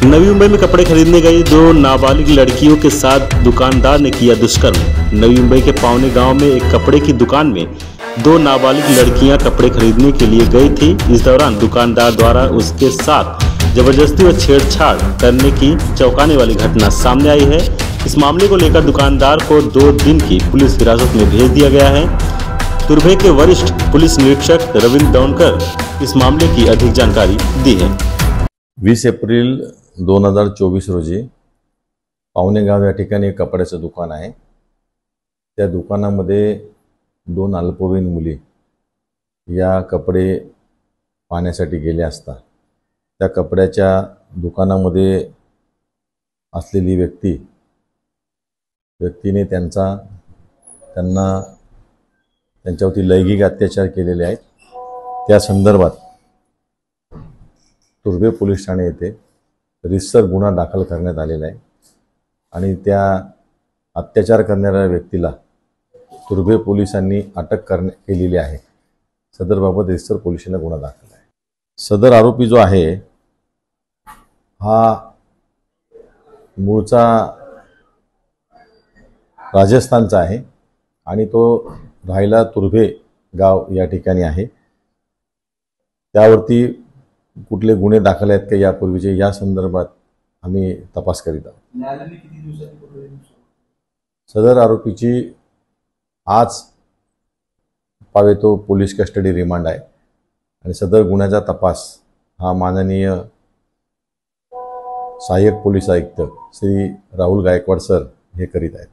नवी मुंबई में कपड़े खरीदने गई दो नाबालिग लड़कियों के साथ दुकानदार ने किया दुष्कर्म। नवी मुंबई के पावने गांव में एक कपड़े की दुकान में दो नाबालिग लड़कियां कपड़े खरीदने के लिए गई थी। इस दौरान दुकानदार द्वारा उसके साथ जबरदस्ती व छेड़छाड़ करने की चौंकाने वाली घटना सामने आई है। इस मामले को लेकर दुकानदार को 2 दिन की पुलिस हिरासत में भेज दिया गया है। तुर्भे के वरिष्ठ पुलिस निरीक्षक रविंद्र दौनकर इस मामले की अधिक जानकारी दी है। 20 एप्रिल 2024 रोजी पावणे गाव या ठिकाणी एक कपड्याचं दुकान आहे। त्या दुकानामध्ये 2 अल्पवयीन मुली या कपडे पाहण्यासाठी गेल्या असता त्या कपड्याच्या दुकानामध्ये असलेली व्यक्तीने त्यांच्यावरती लैंगिक अत्याचार केलेले आहेत। त्या संदर्भात तुर्भे पोलीस ठाणे येथे रितसर गुन्हा दाखल करण्यात आलेला आहे आणि त्या अत्याचार करणाऱ्या व्यक्तीला तुर्भे पोलिसांनी अटक केलेली आहे। सदर बाबत रितसर पोलिसांना गुन्हा दाखल आहे। सदर आरोपी जो आहे हा मूळचा राजस्थानचा आहे आणि तो राहायला तुर्भे गाव या ठिकाणी आहे। त्यावरती कुठले गुन्हे दाखल आहेत का यापूर्वीचे या संदर्भात आम्ही तपास करीत आहोत। न्यायालयाने किती दिवसांनी पकडले? सदर आरोपीची आज पावेतो पोलीस कस्टडी रिमांड आहे आणि सदर गुन्ह्याचा तपास हा माननीय सहाय्यक पोलीस आयुक्त श्री राहुल गायकवाड सर हे करीत आहेत।